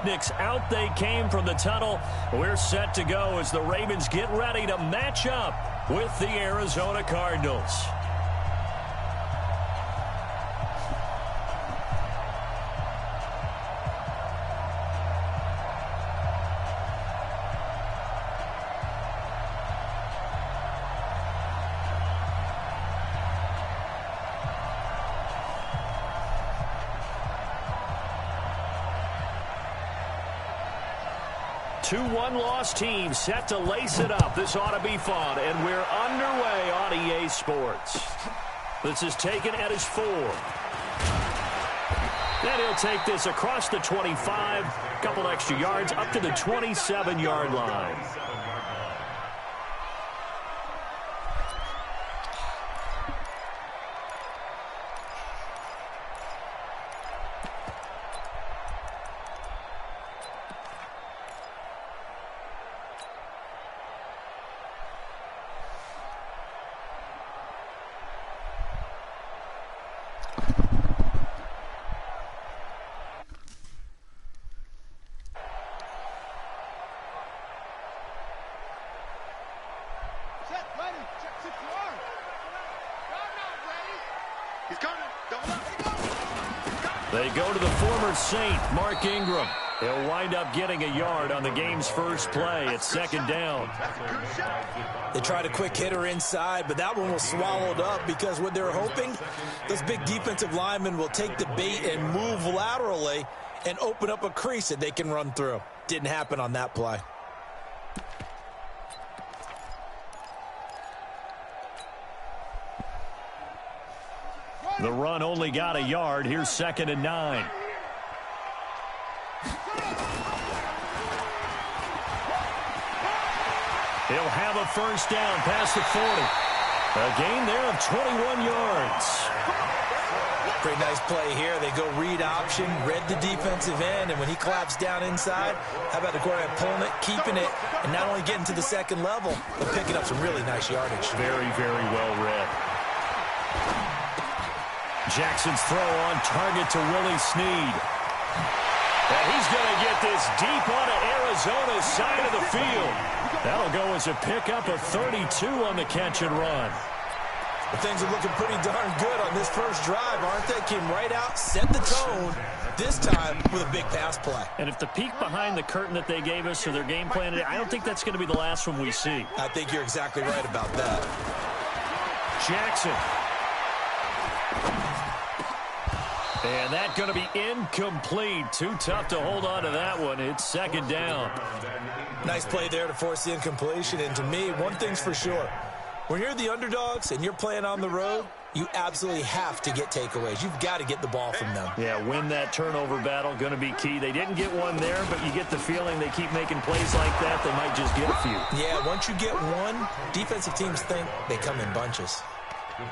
pyrotechnics. Out they came from the tunnel. We're set to go as the Ravens get ready to match up with the Arizona Cardinals. Two one-loss teams set to lace it up. This ought to be fun, and we're underway on EA Sports. This is taken at his 4. And he'll take this across the 25, couple extra yards, up to the 27-yard line. They go to the former Saint, Mark Ingram. He'll wind up getting a yard on the game's first play. It's second down. They tried a quick hitter inside, but that one was swallowed up because what they're hoping, those big defensive linemen will take the bait and move laterally and open up a crease that they can run through. Didn't happen on that play. The run only got a yard. Here's second and 9. He'll have a first down past the 40. A gain there of 21 yards. Pretty nice play here. They go read option, read the defensive end, and when he claps down inside, how about the quarterback pulling it, keeping it, and not only getting to the second level, but picking up some really nice yardage. Very, very well read. Jackson's throw on target to Willie Snead. And he's going to get this deep onto Arizona's side of the field. That'll go as a pickup of 32 on the catch and run. Well, things are looking pretty darn good on this first drive, aren't they? Came right out, set the tone, this time with a big pass play. And if the peek behind the curtain that they gave us or their game plan, I don't think that's going to be the last one we see. I think you're exactly right about that. Jackson. And that's going to be incomplete. Too tough to hold on to that one. It's second down. Nice play there to force the incompletion. And to me, one thing's for sure. When you're the underdogs and you're playing on the road, you absolutely have to get takeaways. You've got to get the ball from them. Yeah, win that turnover battle, going to be key. They didn't get one there, but you get the feeling they keep making plays like that, they might just get a few. Yeah, once you get one, defensive teams think they come in bunches.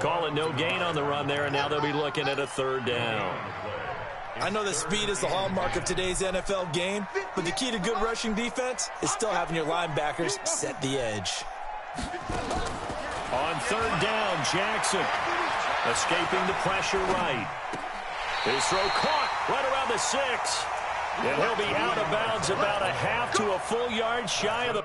Call it no gain on the run there, and now they'll be looking at a third down. I know that speed is the hallmark of today's NFL game, but the key to good rushing defense is still having your linebackers set the edge. On third down, Jackson escaping the pressure right. His throw caught right around the 6. And he'll be out of bounds about a half to a full yard shy of the...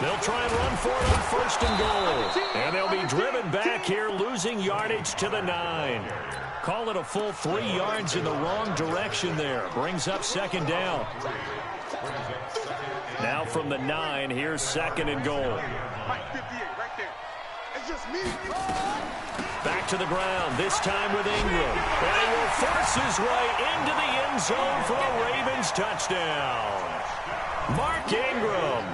They'll try and run for it on first and goal. And they'll be driven back here, losing yardage to the 9. Call it a full 3 yards in the wrong direction there. Brings up second down. Now from the 9, here's second and goal. Back to the ground, this time with Ingram. And he will force his way into the end zone for a Ravens touchdown. Mark Ingram,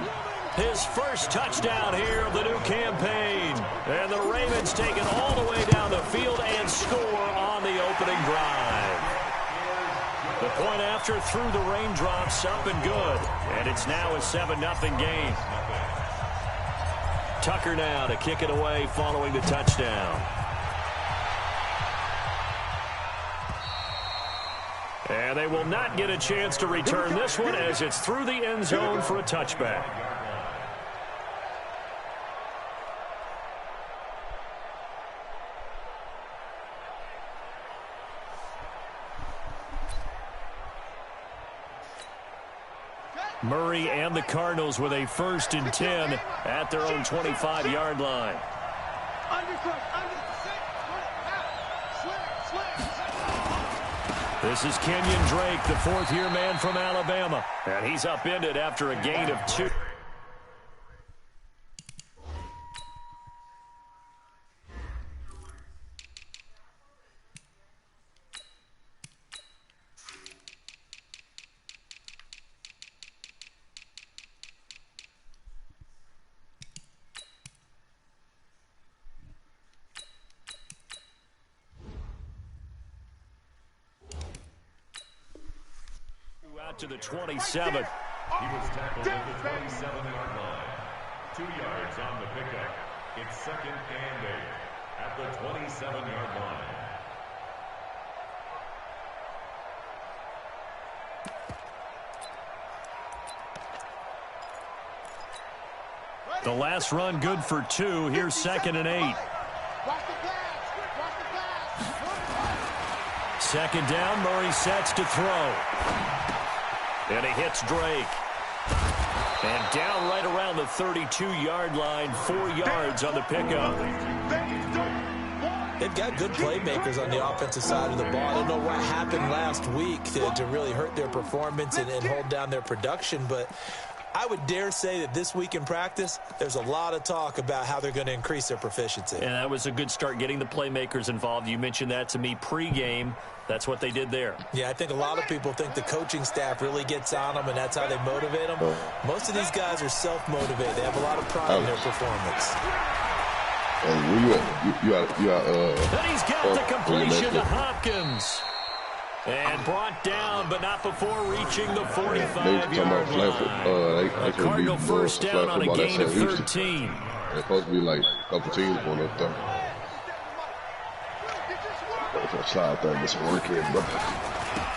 his first touchdown here of the new campaign. And the Ravens take it all the way down the field and score on the opening drive. point after through the raindrops, up and good. And it's now a 7-0 game. Tucker now to kick it away following the touchdown. And they will not get a chance to return this one as it's through the end zone for a touchback. Murray and the Cardinals with a 1st and 10 at their own 25-yard line. This is Kenyon Drake, the 4th-year man from Alabama. And he's upended after a gain of 2. To the 27th. He was tackled at the 27-yard line. 2 yards on the pickup. It's 2nd and 8 at the 27-yard line. The last run good for 2. Here's 2nd and 8. 2nd down. Murray sets to throw. And he hits Drake. And down right around the 32-yard line, 4 yards on the pickup. They've got good playmakers on the offensive side of the ball. I don't know what happened last week to really hurt their performance and hold down their production, but I would dare say that this week in practice, there's a lot of talk about how they're going to increase their proficiency. And that was a good start, getting the playmakers involved. You mentioned that to me pregame. That's what they did there. Yeah, I think a lot of people think the coaching staff really gets on them, and that's how they motivate them. Most of these guys are self-motivated. They have a lot of pride in their performance. And he's got the completion to Hopkins. And brought down, but not before reaching the 45-yard line. A Cardinal 1st down on a gain of 13. It's supposed to be like a couple teams going up there. If I slide there, get some work in, brother.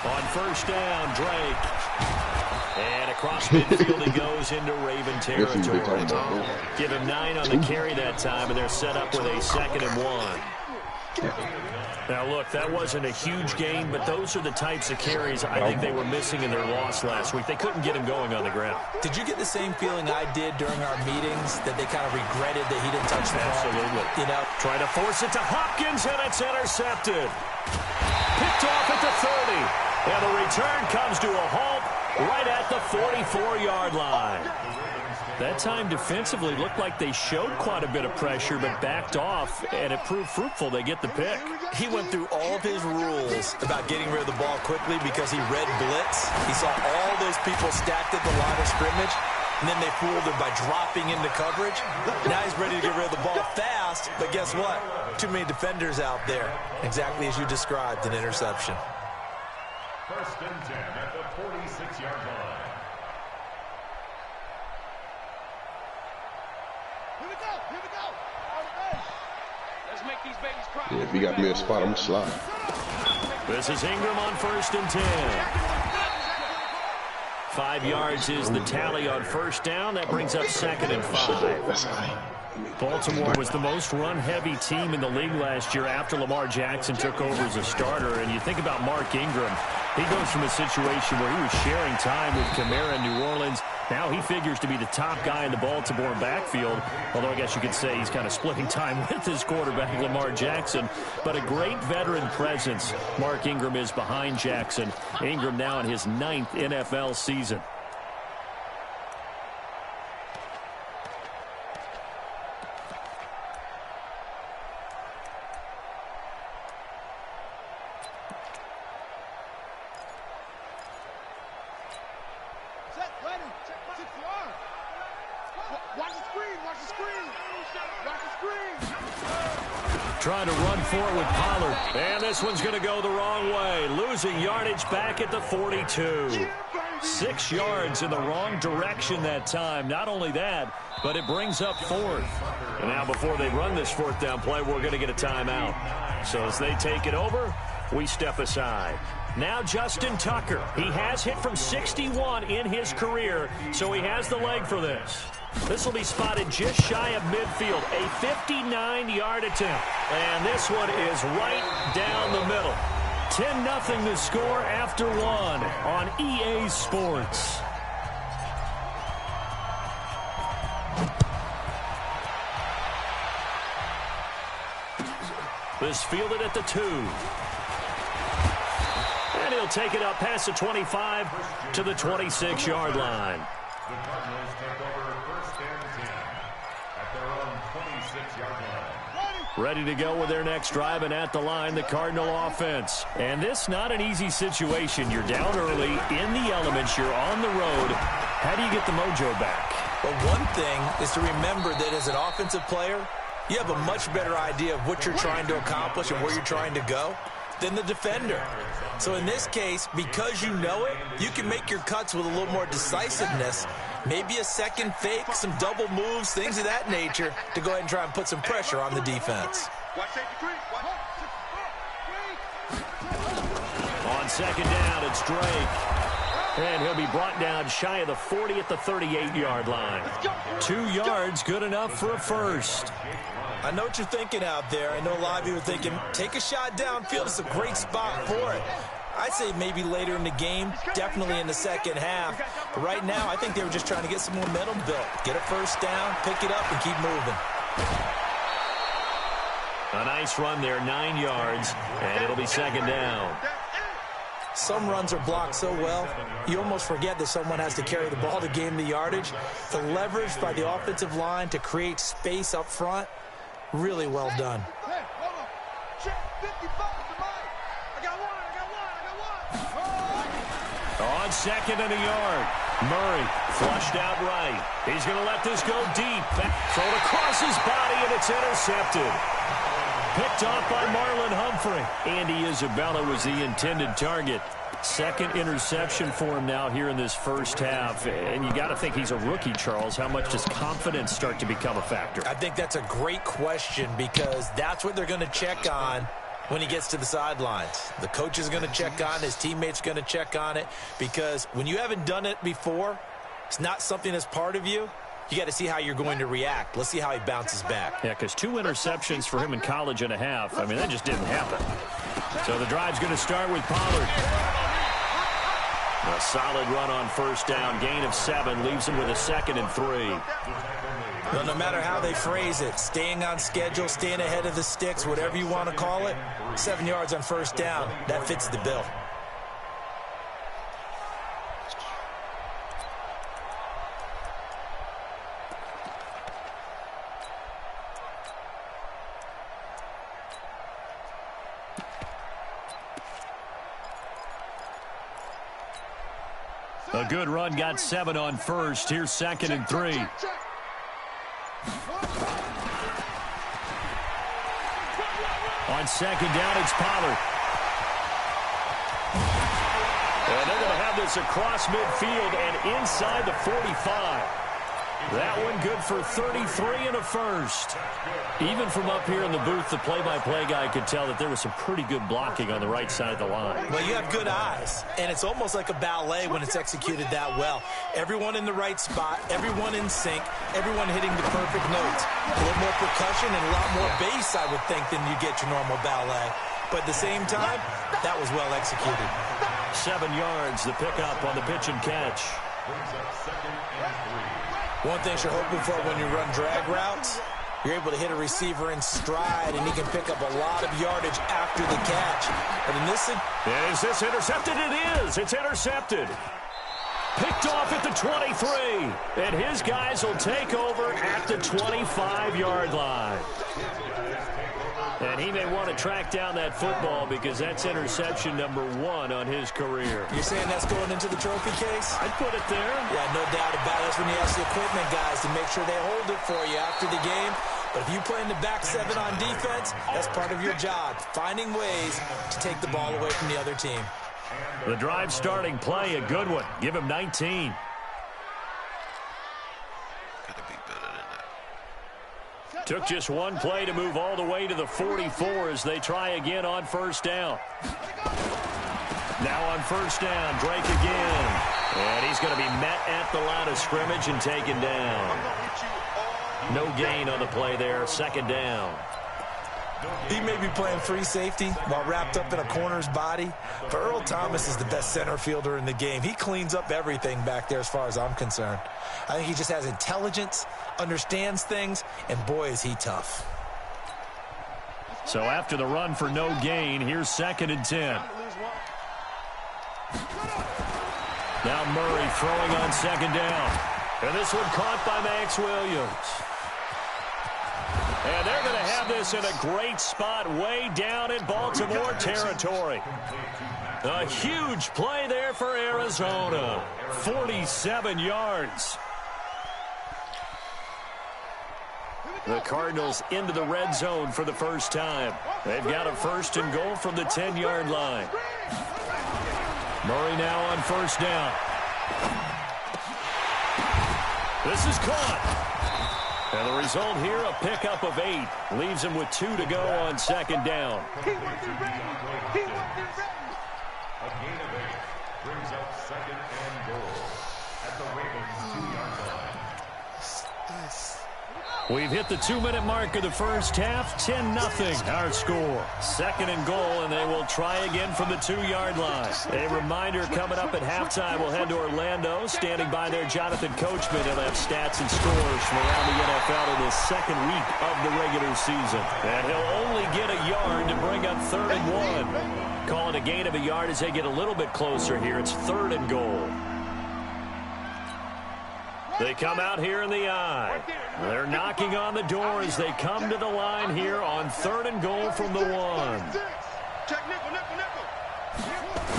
On 1st down, Drake. And across midfield he goes into Raven territory. Give him 9 on the carry that time, and they're set up with a 2nd and 1. Now, look, that wasn't a huge gain, but those are the types of carries I think they were missing in their loss last week. They couldn't get him going on the ground. Did you get the same feeling I did during our meetings, that they kind of regretted that he didn't touch the ball? Absolutely. You know, trying to force it to Hopkins, and it's intercepted. Picked off at the 30. And the return comes to a halt right at the 44-yard line. That time defensively looked like they showed quite a bit of pressure, but backed off, and it proved fruitful. They get the pick. He went through all of his rules about getting rid of the ball quickly because he read blitz. He saw all those people stacked at the line of scrimmage, and then they fooled him by dropping into coverage. Now he's ready to get rid of the ball fast, but guess what? Too many defenders out there. Exactly as you described, an interception. 1st and 10 at the 46-yard line. Yeah, if he got me a spot, I'm going to slide. This is Ingram on 1st and 10. 5 yards is the tally on 1st down. That brings up 2nd and 5. Baltimore was the most run-heavy team in the league last year after Lamar Jackson took over as a starter. And you think about Mark Ingram, he goes from a situation where he was sharing time with Kamara in New Orleans. Now he figures to be the top guy in the Baltimore backfield, although I guess you could say he's kind of splitting time with his quarterback, Lamar Jackson. But a great veteran presence Mark Ingram is behind Jackson. Ingram now in his 9th NFL season. Trying to run for it with Pollard. And this one's going to go the wrong way. Losing yardage back at the 42. 6 yards in the wrong direction that time. Not only that, but it brings up 4th. And now before they run this 4th down play, we're going to get a timeout. So as they take it over, we step aside. Now Justin Tucker. He has hit from 61 in his career, so he has the leg for this. This will be spotted just shy of midfield. A 59-yard attempt. And this one is right down the middle. 10-0 the score after 1 on EA Sports. This fielded at the 2. And he'll take it up past the 25 to the 26-yard line. The Cardinals take over 1st and 10 at their own 26-yard line. Ready to go with their next drive, and at the line, the Cardinal offense. And this not an easy situation. You're down early, in the elements, you're on the road. How do you get the mojo back? Well, one thing is to remember that as an offensive player, you have a much better idea of what you're trying to accomplish and where you're trying to go than the defender. So in this case, because you know it, you can make your cuts with a little more decisiveness, maybe a second fake, some double moves, things of that nature, to go ahead and try and put some pressure on the defense. On 2nd down, it's Drake. And he'll be brought down shy of the 40 at the 38-yard line. 2 yards, good enough for a first. I know what you're thinking out there. I know a lot of you are thinking, take a shot downfield. It's a great spot for it. I'd say maybe later in the game, definitely in the second half. But right now, I think they were just trying to get some momentum built. Get a first down, pick it up, and keep moving. A nice run there, 9 yards, and it'll be 2nd down. Some runs are blocked so well, you almost forget that someone has to carry the ball to gain the yardage. The leverage by the offensive line to create space up front, really well done. On 2nd and a yard, Murray flushed out right. He's going to let this go deep. Thrown across his body, and it's intercepted. Picked off by Marlon Humphrey. Andy Isabella was the intended target. 2nd interception for him now here in this first half. And you got to think he's a rookie, Charles. How much does confidence start to become a factor? I think that's a great question because that's what they're going to check on when he gets to the sidelines. The coach is going to check on it. His teammates are going to check on it because when you haven't done it before, it's not something that's part of you. You got to see how you're going to react. Let's see how he bounces back. Yeah, because 2 interceptions for him in college and a half. I mean, that just didn't happen. So the drive's going to start with Pollard. A solid run on first down. Gain of 7 leaves him with a 2nd and 3. Well, no matter how they phrase it, staying on schedule, staying ahead of the sticks, whatever you want to call it, 7 yards on first down, that fits the bill. A good run, got 7 on first. Here's 2nd and 3. On 2nd down, it's Pollard. And they're going to have this across midfield and inside the 45. That one good for 33 and a first. Even from up here in the booth, the play-by-play guy could tell that there was some pretty good blocking on the right side of the line. Well, you have good eyes, and it's almost like a ballet when it's executed that well. Everyone in the right spot, everyone in sync, everyone hitting the perfect notes. A little more percussion and a lot more bass, I would think, than you get your normal ballet. But at the same time, that was well executed. 7 yards, the pickup on the pitch and catch. One thing you're hoping for when you run drag routes, you're able to hit a receiver in stride, and he can pick up a lot of yardage after the catch. But in this... Is this intercepted? It is. It's intercepted. Picked off at the 23. And his guys will take over at the 25-yard line. And he may want to track down that football because that's interception number 1 on his career. You're saying that's going into the trophy case? I'd put it there. Yeah, no doubt about it. That's when you ask the equipment guys to make sure they hold it for you after the game. But if you play in the back 7 on defense, that's part of your job, finding ways to take the ball away from the other team. The drive starting play, a good one. Give him 19. Took just one play to move all the way to the 44 as they try again on first down. Now on first down, Drake again. And he's going to be met at the line of scrimmage and taken down. No gain on the play there, second down. He may be playing free safety while wrapped up in a corner's body, but Earl Thomas is the best center fielder in the game. He cleans up everything back there as far as I'm concerned. I think he just has intelligence, understands things, and boy, is he tough. So after the run for no gain, here's 2nd and 10. Now Murray throwing on 2nd down. And this one caught by Max Williams. And they're going to have this in a great spot way down in Baltimore territory. A huge play there for Arizona. 47 yards. The Cardinals into the red zone for the first time. They've got a 1st and goal from the 10-yard line. Murray now on first down. This is caught. And the result here, a pickup of 8. Leaves him with 2 to go on 2nd down. A gain of 8 brings up 2nd and goal at the Ravens 2-yard line. We've hit the 2-minute mark of the first half. 10-0 our score. 2nd and goal, and they will try again from the 2-yard line. A reminder coming up at halftime, we'll head to Orlando. Standing by there, Jonathan Coachman. He'll have stats and scores from around the NFL in the 2nd week of the regular season. And he'll only get a yard to bring up 3rd and 1. Calling a gain of a yard as they get a little bit closer here. It's 3rd and goal. They come out here in the eye. They're knocking on the door as they come to the line here on 3rd and goal from the 1.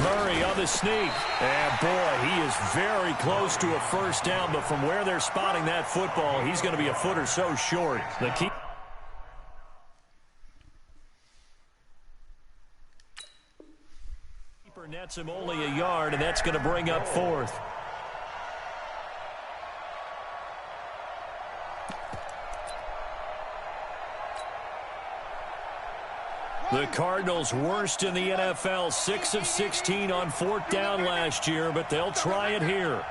Murray on the sneak. And boy, he is very close to a first down, but from where they're spotting that football, he's going to be a foot or so short. The keeper nets him only a yard, and that's going to bring up 4th. The Cardinals worst in the NFL, 6 of 16 on 4th down last year, but they'll try it here.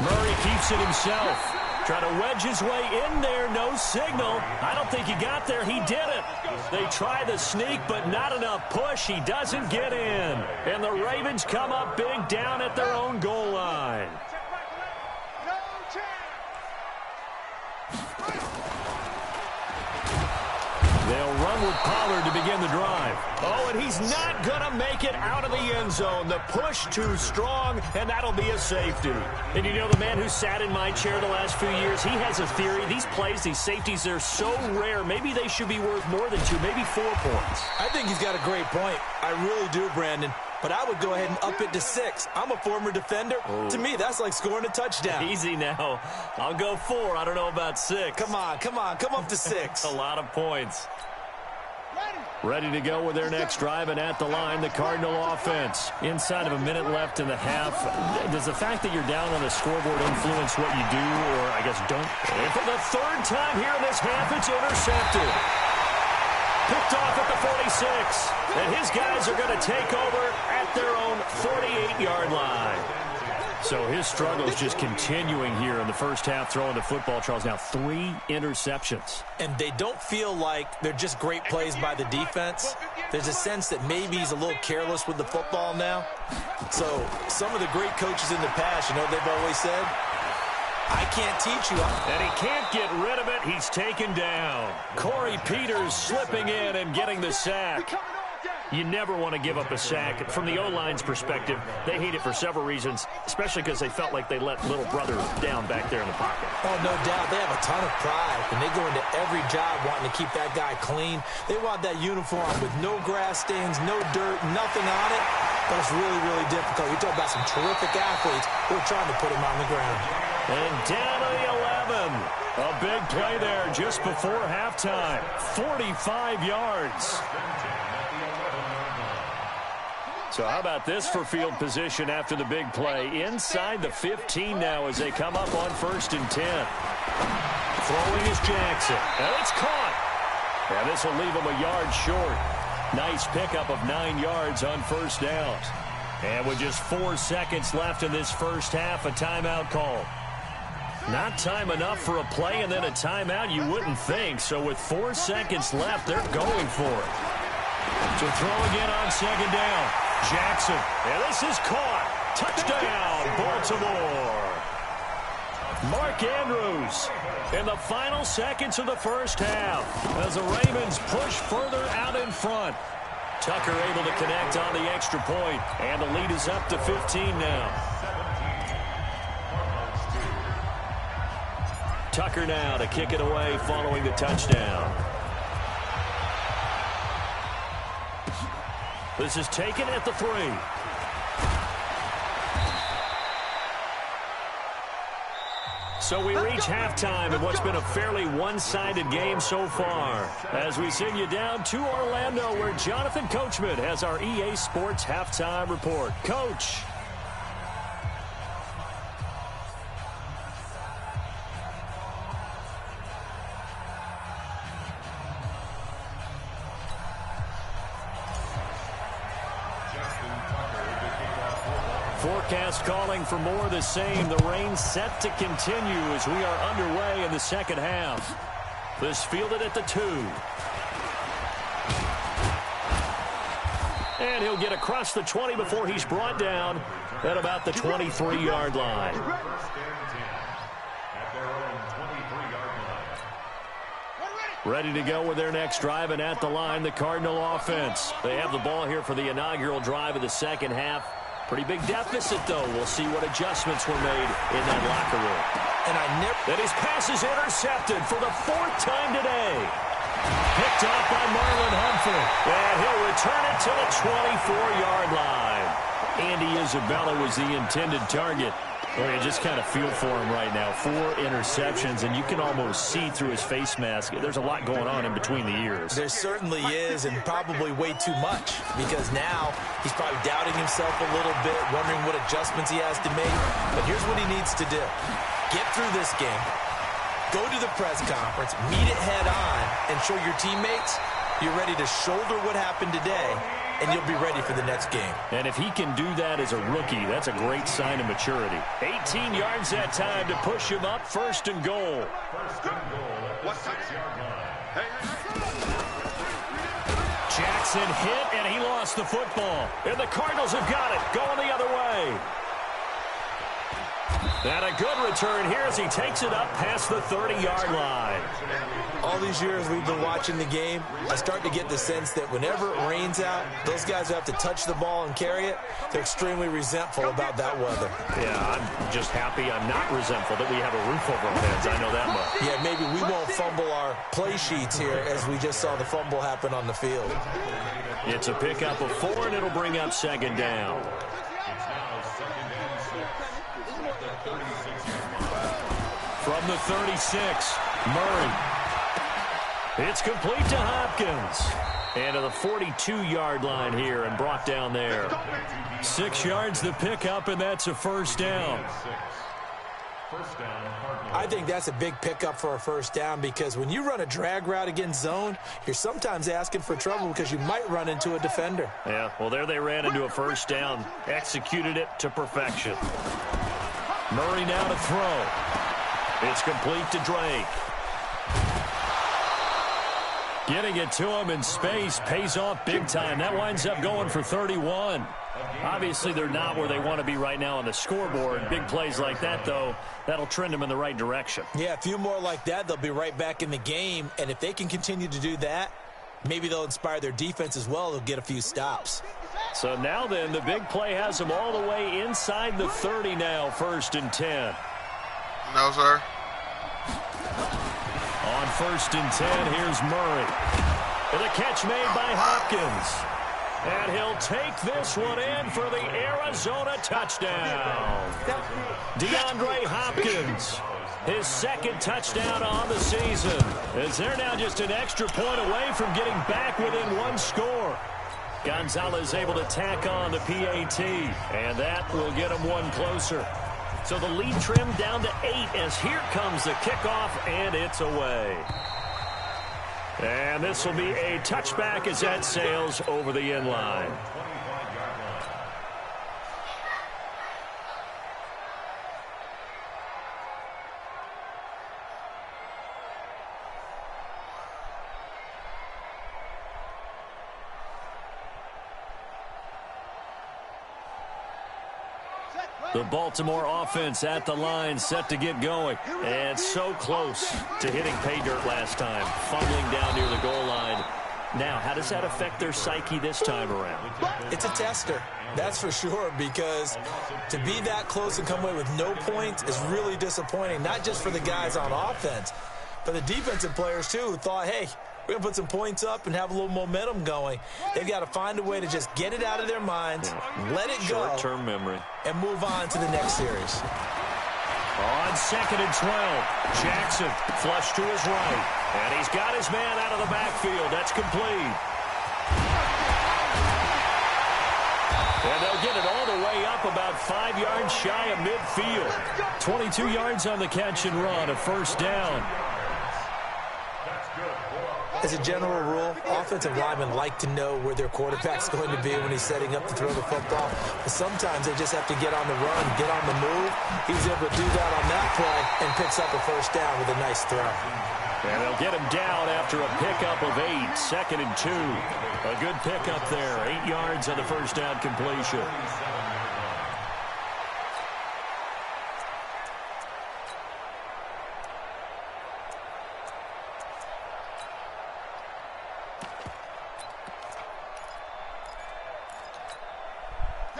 Murray keeps it himself. Trying to wedge his way in there, no signal. I don't think he got there, he did it. They try the sneak, but not enough push. He doesn't get in. And the Ravens come up big down at their own goal line. They'll run with Pollard to begin the drive. Oh, and he's not going to make it out of the end zone. The push too strong, and that'll be a safety. And you know, the man who sat in my chair the last few years, he has a theory. These plays, these safeties, they're so rare. Maybe they should be worth more than 2, maybe 4 points. I think he's got a great point. I really do, Brandon. But I would go ahead and up it to 6. I'm a former defender. Oh. To me, that's like scoring a touchdown. Easy now. I'll go 4. I don't know about 6. Come on. Come up to 6. A lot of points. Ready to go with their next drive, and at the line, the Cardinal offense. Inside of a minute left in the half, does the fact that you're down on the scoreboard influence what you do, or I guess don't? And for the 3rd time here in this half, it's intercepted. Picked off at the 46. And his guys are going to take over at their own 48-yard line. So his struggles just continuing here in the first half, throwing the football. Charles, now 3 interceptions. And they don't feel like they're just great plays by the defense. There's a sense that maybe he's a little careless with the football now. So some of the great coaches in the past, you know, they've always said, I can't teach you. And he can't get rid of it. He's taken down. Corey Peters slipping in and getting the sack. You never want to give up a sack. From the O-line's perspective, they hate it for several reasons, especially because they felt like they let little brother down back there in the pocket. Oh, no doubt. They have a ton of pride, and they go into every job wanting to keep that guy clean. They want that uniform with no grass stains, no dirt, nothing on it. But it's really, really difficult. You're talking about some terrific athletes who are trying to put him on the ground. And down to the 11. A big play there just before halftime. 45 yards. So how about this for field position after the big play? Inside the 15 now as they come up on 1st and 10. Throwing is Jackson. And it's caught. And this will leave him a yard short. Nice pickup of 9 yards on 1st down. And with just 4 seconds left in this first half, a timeout call. Not time enough for a play and then a timeout, you wouldn't think. So with 4 seconds left, they're going for it. To throw again on 2nd down. Jackson. And this is caught. Touchdown, Baltimore. Mark Andrews in the final seconds of the first half as the Ravens push further out in front. Tucker able to connect on the extra point, and the lead is up to 15 now. Tucker now to kick it away following the touchdown. This is taken at the 3. So we reach halftime in what's been a fairly one-sided game so far. As we send you down to Orlando, where Jonathan Coachman has our EA Sports Halftime Report. Coach. Forecast calling for more of the same. The rain set to continue as we are underway in the second half. This fielded at the 2. And he'll get across the 20 before he's brought down at about the 23-yard line. Ready to go with their next drive, and at the line, the Cardinal offense. They have the ball here for the inaugural drive of the second half. Pretty big deficit, though. We'll see what adjustments were made in that locker room. And his pass is intercepted for the 4th time today. Picked off by Marlon Humphrey. And he'll return it to the 24-yard line. Andy Isabella was the intended target. Well, you just kind of feel for him right now. 4 interceptions, and you can almost see through his face mask. There's a lot going on in between the ears. There certainly is, and probably way too much, because now he's probably doubting himself a little bit, wondering what adjustments he has to make. But here's what he needs to do. Get through this game, go to the press conference, meet it head on, and show your teammates you're ready to shoulder what happened today, and you'll be ready for the next game. And if he can do that as a rookie, that's a great sign of maturity. 18 yards that time to push him up, 1st and goal. Jackson hit, and he lost the football. And the Cardinals have got it, going the other way. And a good return here as he takes it up past the 30-yard line. All these years we've been watching the game, I start to get the sense that whenever it rains out, those guys who have to touch the ball and carry it, they're extremely resentful about that weather. Yeah, I'm just happy I'm not resentful that we have a roof over our heads. I know that much. Yeah, maybe we won't fumble our play sheets here as we just saw the fumble happen on the field. It's a pickup of 4, and it'll bring up 2nd down. From the 36, Murray. It's complete to Hopkins. And to the 42-yard line here and brought down there. 6 yards the pickup, and that's a 1st down. I think that's a big pickup for a 1st down, because when you run a drag route against zone, you're sometimes asking for trouble because you might run into a defender. Yeah, well, there they ran into a 1st down. Executed it to perfection. Murray now to throw. It's complete to Drake. Getting it to him in space pays off big time. That winds up going for 31. Obviously, they're not where they want to be right now on the scoreboard. Big plays like that, though, that'll trend them in the right direction. Yeah, a few more like that, they'll be right back in the game. And if they can continue to do that, maybe they'll inspire their defense as well. They'll get a few stops. So now then, the big play has them all the way inside the 30 now, 1st and 10. No, sir. On 1st and 10, here's Murray. And a catch made by Hopkins. And he'll take this one in for the Arizona touchdown. DeAndre Hopkins, his 2nd touchdown on the season, as they're now just an extra point away from getting back within 1 score. Gonzalez able to tack on the PAT, and that will get him 1 closer. So the lead trimmed down to 8 as here comes the kickoff, and it's away. And this will be a touchback as that sails over the end line. The Baltimore offense at the line, set to get going. And so close to hitting pay dirt last time, fumbling down near the goal line. Now, how does that affect their psyche this time around? It's a tester, that's for sure, because to be that close and come away with no points is really disappointing, not just for the guys on offense, but the defensive players, too, who thought, hey, we're going to put some points up and have a little momentum going. They've got to find a way to just get it out of their minds, let it go, short-term memory, and move on to the next series. On 2nd and 12, Jackson flush to his right, and he's got his man out of the backfield. That's complete. And they'll get it all the way up about 5 yards shy of midfield. 22 yards on the catch and run, a 1st down. As a general rule, offensive linemen like to know where their quarterback's going to be when he's setting up to throw the football. But sometimes they just have to get on the run, get on the move. He was able to do that on that play and picks up a 1st down with a nice throw. And they'll get him down after a pickup of 8, 2nd and 2. A good pickup there, 8 yards on the 1st down completion.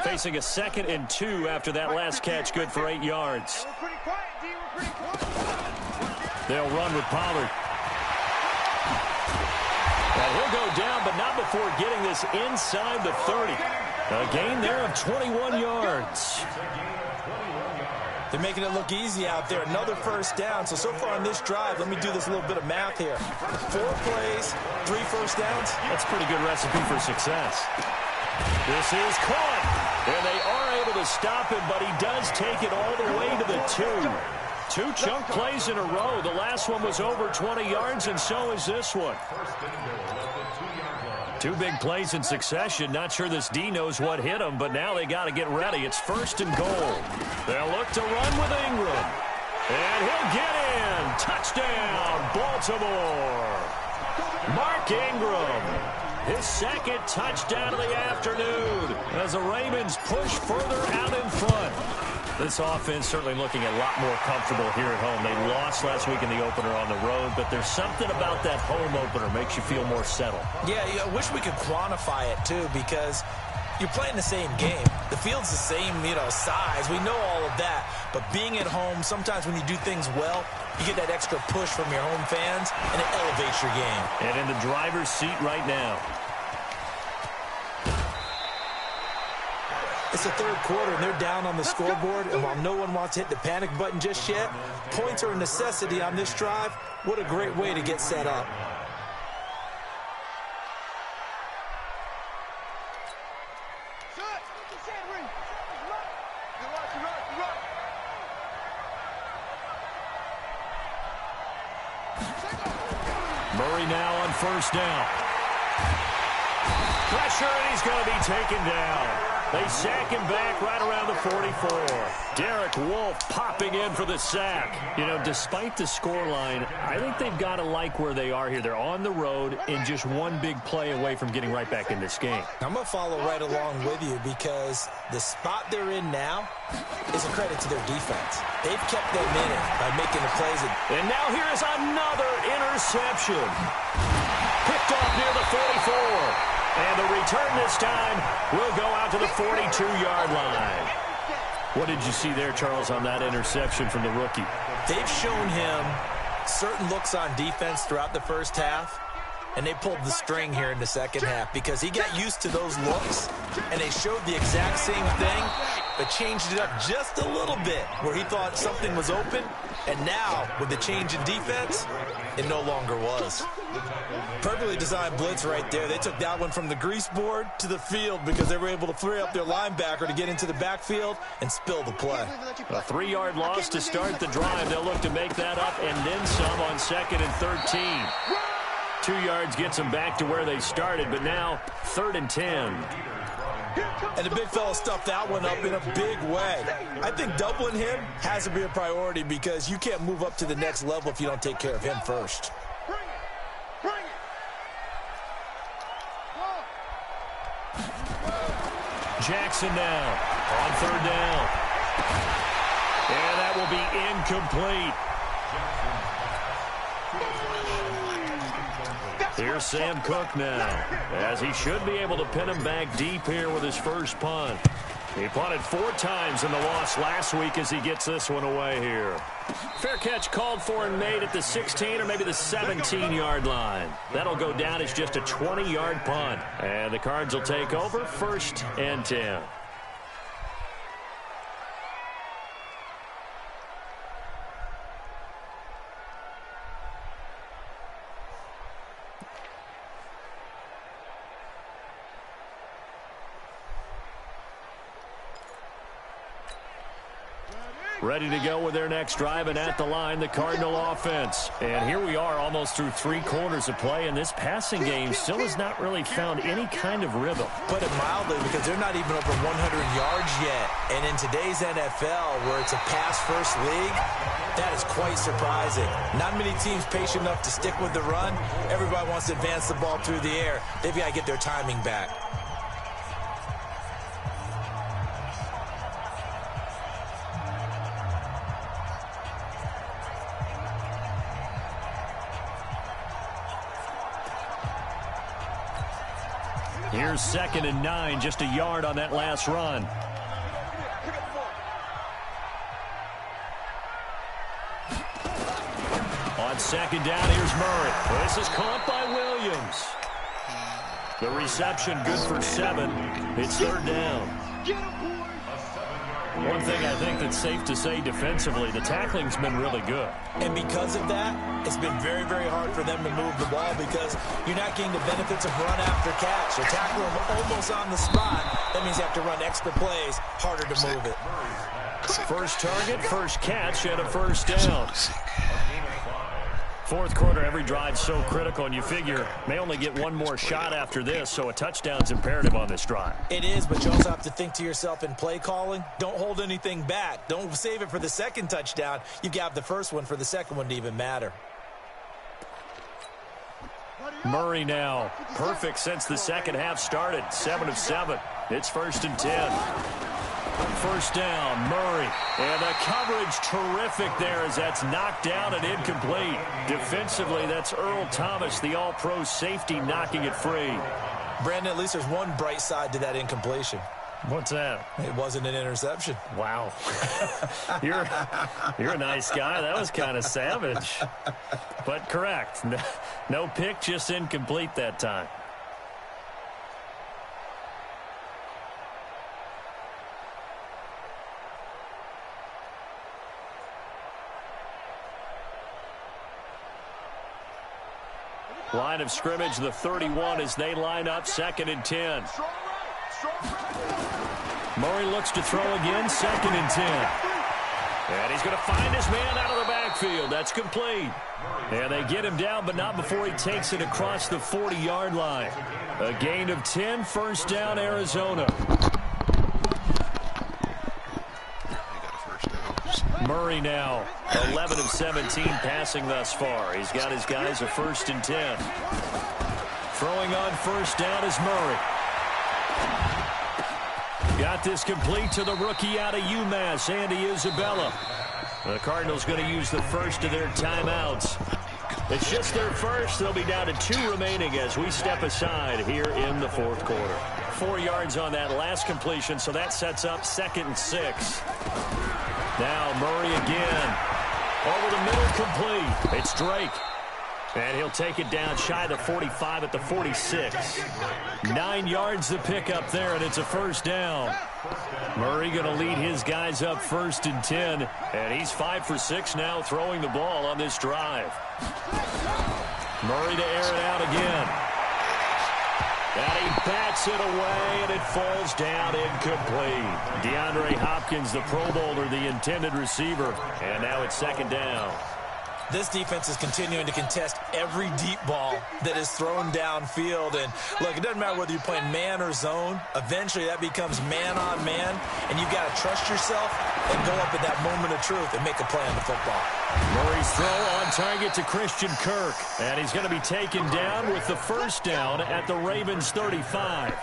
Facing a 2nd and 2 after that last catch, good for 8 yards. They'll run with Pollard. And he'll go down, but not before getting this inside the 30. A gain there of 21 yards. They're making it look easy out there. Another 1st down. So far on this drive, let me do this little bit of math here. 4 plays, 3 1st downs. That's a pretty good recipe for success. This is caught. And they are able to stop him, but he does take it all the way to the 2. 2 chunk plays in a row. The last one was over 20 yards, and so is this one. 2 big plays in succession. Not sure this D knows what hit him, but now they got to get ready. It's 1st and goal. They'll look to run with Ingram. And he'll get in. Touchdown, Baltimore. Mark Ingram. His 2nd touchdown of the afternoon as the Ravens push further out in front. This offense certainly looking a lot more comfortable here at home. They lost last week in the opener on the road, but there's something about that home opener makes you feel more settled. Yeah, I wish we could quantify it, too, because you're playing the same game. The field's the same, size. We know all of that. But being at home, sometimes when you do things well, you get that extra push from your home fans, and it elevates your game. And in the driver's seat right now. It's the 3rd quarter, and they're down on the scoreboard. And while no one wants to hit the panic button just yet, points are a necessity on this drive. What a great way to get set up. Murray now on 1st down. Pressure, and he's going to be taken down. They sack him back right around the 44. Derek Wolfe popping in for the sack. Despite the scoreline, I think they've got to like where they are here. They're on the road and just 1 big play away from getting right back in this game. I'm going to follow right along with you because the spot they're in now is a credit to their defense. They've kept them in it by making the plays. And now here is another interception. Picked off near the 44. And the return this time will go out to the 42-yard line. What did you see there, Charles, on that interception from the rookie? They've shown him certain looks on defense throughout the first half, and they pulled the string here in the second half because he got used to those looks, and they showed the exact same thing, but changed it up just a little bit where he thought something was open, and now, with the change in defense, it no longer was. Perfectly designed blitz right there. They took that one from the grease board to the field because they were able to free up their linebacker to get into the backfield and spill the play. A 3-yard loss to start the drive. They'll look to make that up and then some on 2nd and 13. 2 yards gets them back to where they started, but now 3rd and 10. And the big fella stuffed that one up in a big way. I think doubling him has to be a priority because you can't move up to the next level if you don't take care of him first. Jackson now on 3rd down. And that will be incomplete. Here's Sam Cook now, as he should be able to pin him back deep here with his first punt. He punted 4 times in the loss last week as he gets this one away here. Fair catch called for and made at the 16 or maybe the 17-yard line. That'll go down as just a 20-yard punt. And the Cards will take over 1st and 10. Ready to go with their next drive, and at the line, the Cardinal offense. And here we are almost through 3 quarters of play, and this passing game still has not really found any kind of rhythm. Put it mildly, because they're not even over 100 yards yet. And in today's NFL, where it's a pass-first league, that is quite surprising. Not many teams patient enough to stick with the run. Everybody wants to advance the ball through the air. They've got to get their timing back. Here's 2nd and 9, just a yard on that last run. On 2nd down, here's Murray. This is caught by Williams. The reception good for 7. It's 3rd down. One thing I think that's safe to say defensively, the tackling's been really good. And because of that, it's been very, very hard for them to move the ball because you're not getting the benefits of run after catch. You're tackling them almost on the spot. That means you have to run extra plays, harder to move it. First target, first catch, and a 1st down. 4th quarter, every drive's so critical, and you figure may only get one more shot after this, so a touchdown's imperative on this drive. It is, but you also have to think to yourself in play calling, don't hold anything back. Don't save it for the 2nd touchdown. You've got the first one for the 2nd one to even matter. Murray now, perfect since the 2nd half started, 7 of 7. It's 1st and 10. 1st down, Murray. And the coverage terrific there as that's knocked down and incomplete. Defensively, that's Earl Thomas, the all-pro safety, knocking it free. Brandon, at least there's one bright side to that incompletion. What's that? It wasn't an interception. Wow. You're a nice guy. That was kind of savage. But correct. No pick, just incomplete that time. Line of scrimmage, the 31 as they line up, 2nd and 10. Murray looks to throw again, 2nd and 10. And he's going to find his man out of the backfield. That's complete. And they get him down, but not before he takes it across the 40-yard line. A gain of 10, 1st down, Arizona. Murray now, 11 of 17 passing thus far. He's got his guys a 1st and 10. Throwing on 1st down is Murray. Got this complete to the rookie out of UMass, Andy Isabella. The Cardinals going to use the first of their timeouts. It's just their first. They'll be down to 2 remaining as we step aside here in the fourth quarter. 4 yards on that last completion, so that sets up 2nd and 6. Now Murray again. Over the middle, complete. It's Drake. And he'll take it down shy of the 45 at the 46. 9 yards to pick up there, and it's a first down. Murray going to lead his guys up 1st and 10. And he's 5 for 6 now throwing the ball on this drive. Murray to air it out again. And he bats it away, and it falls down incomplete. DeAndre Hopkins, the Pro Bowler, the intended receiver. And now it's 2nd down. This defense is continuing to contest every deep ball that is thrown downfield. And, look, it doesn't matter whether you're playing man or zone. Eventually, that becomes man-on-man, and you've got to trust yourself and go up at that moment of truth and make a play on the football. Murray's throw on target to Christian Kirk. And he's going to be taken down with the first down at the Ravens' 35.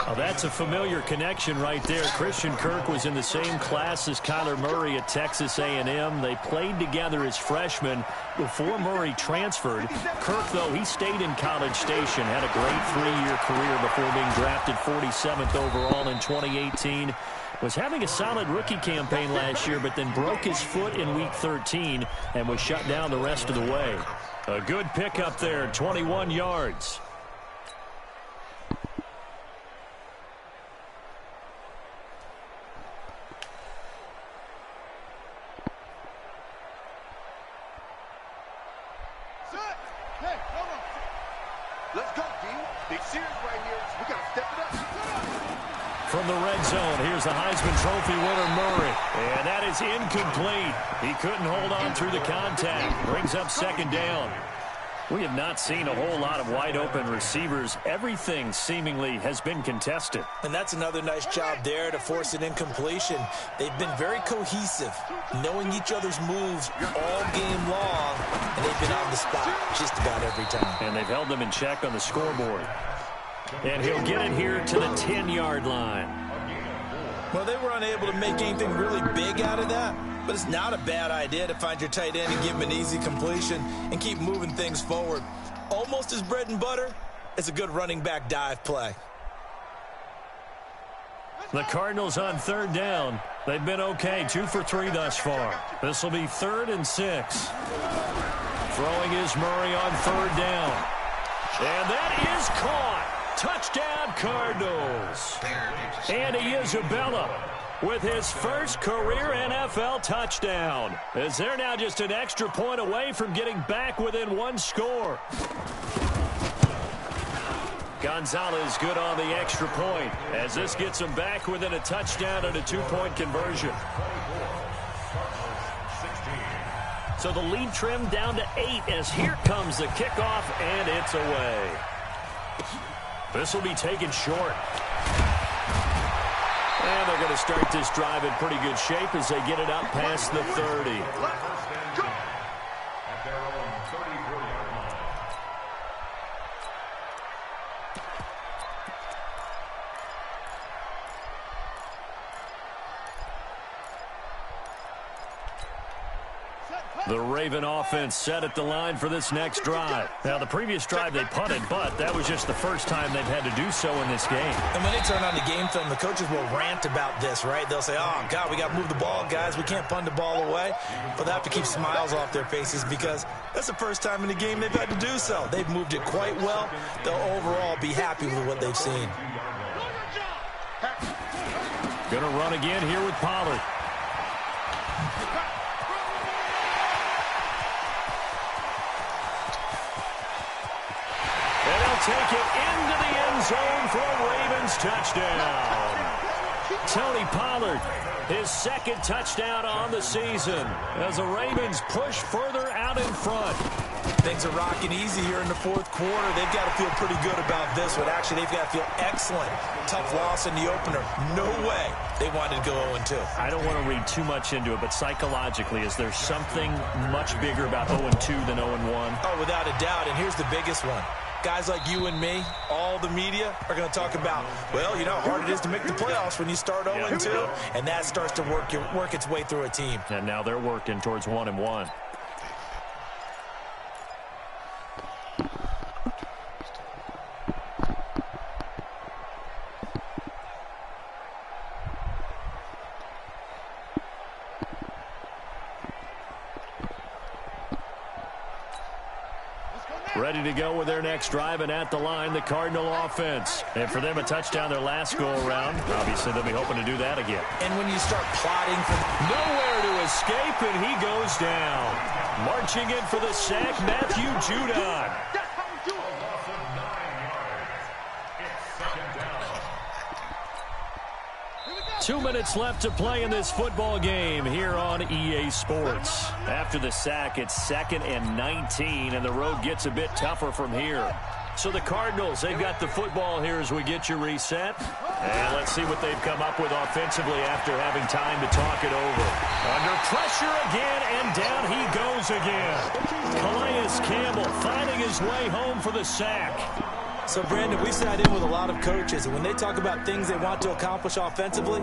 Oh, that's a familiar connection right there. Christian Kirk was in the same class as Kyler Murray at Texas A&M. They played together as freshmen before Murray transferred. Kirk, though, he stayed in College Station, had a great 3-year career before being drafted 47th overall in 2018. Was having a solid rookie campaign last year, but then broke his foot in Week 13 and was shut down the rest of the way. A good pickup there, 21 yards. From the red zone, here's the Heisman Trophy winner, Murray. And that is incomplete. He couldn't hold on through the contact. Brings up 2nd down. We have not seen a whole lot of wide-open receivers. Everything seemingly has been contested. And that's another nice job there to force an incompletion. They've been very cohesive, knowing each other's moves all game long, and they've been on the spot just about every time. And they've held them in check on the scoreboard. And he'll get it here to the 10-yard line. Well, they were unable to make anything really big out of that, but it's not a bad idea to find your tight end and give him an easy completion and keep moving things forward. Almost as bread and butter as a good running back dive play. The Cardinals on 3rd down. They've been okay, 2 for 3 thus far. This will be 3rd and 6. Throwing is Murray on 3rd down. And that is caught. Touchdown, Cardinals. Andy Isabella with his first career NFL touchdown, as they're now just an extra point away from getting back within 1 score. Gonzalez good on the extra point, as this gets them back within a touchdown and a 2-point conversion. So the lead trimmed down to 8 as here comes the kickoff, and it's away. This will be taken short. And they're going to start this drive in pretty good shape as they get it up past the 30. At their own 34-yard line. The Raven offense set at the line for this next drive. Now, the previous drive they punted, but that was just the first time they've had to do so in this game. And when they turn on the game film, the coaches will rant about this, right? They'll say, oh, God, we got to move the ball, guys. We can't punt the ball away. But they have to keep smiles off their faces because that's the first time in the game they've had to do so. They've moved it quite well. They'll overall be happy with what they've seen. Going to run again here with Pollard. Take it into the end zone for a Ravens touchdown. Tony Pollard, his 2nd touchdown on the season as the Ravens push further out in front. Things are rocking easy here in the 4th quarter. They've got to feel pretty good about this one. Actually, they've got to feel excellent. Tough loss in the opener. No way they wanted to go 0-2. I don't want to read too much into it, but psychologically, is there something much bigger about 0-2 than 0-1? Oh, without a doubt, and here's the biggest one. Guys like you and me, all the media, are going to talk about, well, you know how hard it is to make the playoffs when you start 0-2, and that starts to work its way through a team. And now they're working towards 1-1. ready to go with their next drive, and at the line, the Cardinal offense. And for them, a touchdown their last go-around. Obviously, they'll be hoping to do that again. And when you start plotting for nowhere to escape, and he goes down. Marching in for the sack, Matthew Judon. 2 minutes left to play in this football game here on EA Sports. After the sack, it's 2nd and 19, and the road gets a bit tougher from here. So the Cardinals, they've got the football here as we get you reset. And let's see what they've come up with offensively after having time to talk it over. Under pressure again, and down he goes again. Calais Campbell finding his way home for the sack. So, Brandon, we sat in with a lot of coaches, and when they talk about things they want to accomplish offensively,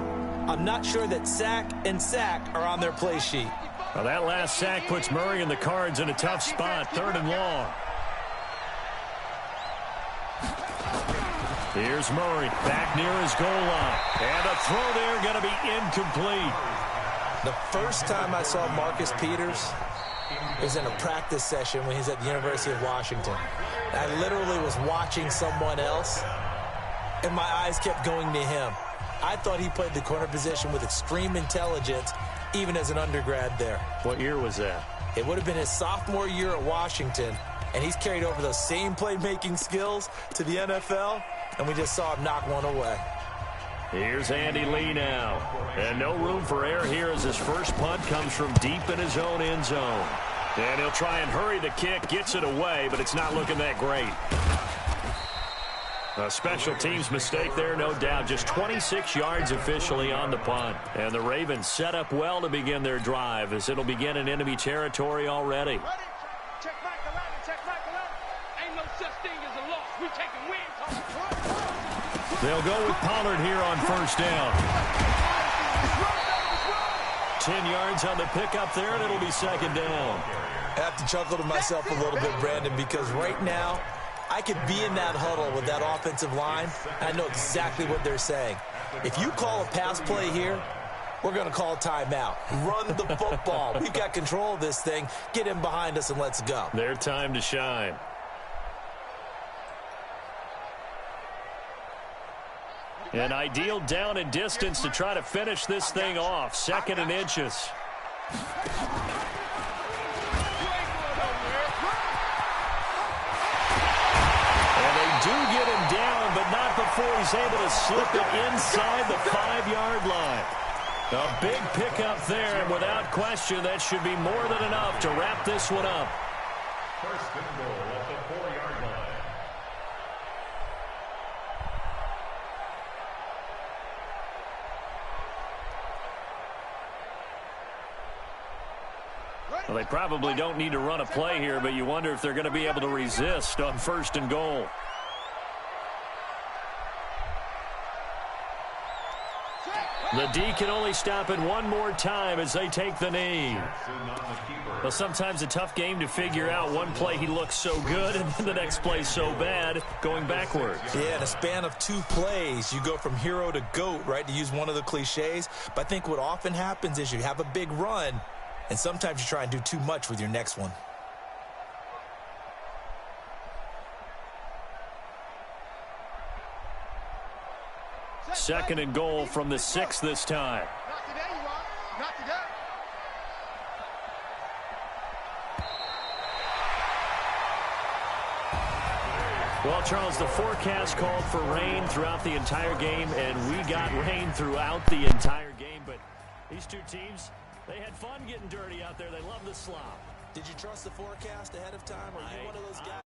I'm not sure that sack and sack are on their play sheet. Well, that last sack puts Murray and the Cards in a tough spot, 3rd and long. Here's Murray, back near his goal line. And a throw there going to be incomplete. The first time I saw Marcus Peters was in a practice session when he's at the University of Washington. I literally was watching someone else, and my eyes kept going to him. I thought he played the corner position with extreme intelligence, even as an undergrad there. What year was that? It would have been his sophomore year at Washington, and he's carried over those same playmaking skills to the NFL, and we just saw him knock one away. Here's Andy Lee now. And no room for error here as his first punt comes from deep in his own end zone. And he'll try and hurry the kick, gets it away, but it's not looking that great. A special teams mistake there, no doubt. Just 26 yards officially on the punt. And the Ravens set up well to begin their drive as it'll begin in enemy territory already. Check back the line, check back the line. Ain't no such thing as a loss. We taking wins. They'll go with Pollard here on first down. 10 yards on the pickup there, and it'll be 2nd down. I have to chuckle to myself a little bit, Brandon, because right now I could be in that huddle with that offensive line, and I know exactly what they're saying. If you call a pass play here, we're going to call a timeout. Run the football. We've got control of this thing. Get in behind us and let's go. Their time to shine. An ideal down and distance to try to finish this thing off. 2nd and inches. And they do get him down, but not before he's able to slip it inside the 5-yard line. A big pickup there, and without question, that should be more than enough to wrap this one up. 1st and goal at the 4-yard line. Well, they probably don't need to run a play here, but you wonder if they're going to be able to resist on 1st and goal. The D can only stop it one more time as they take the knee. Well, sometimes a tough game to figure out. One play he looks so good, and then the next play so bad, going backwards. Yeah, in a span of 2 plays, you go from hero to GOAT, right, to use one of the cliches. But I think what often happens is you have a big run, and sometimes you try and do too much with your next one. Second and goal from the 6 this time. Not today, you are. Not today. Well, Charles, the forecast called for rain throughout the entire game, and we got rain throughout the entire game. But these two teams, they had fun getting dirty out there. They love the slop. Did you trust the forecast ahead of time? Or are you one of those guys?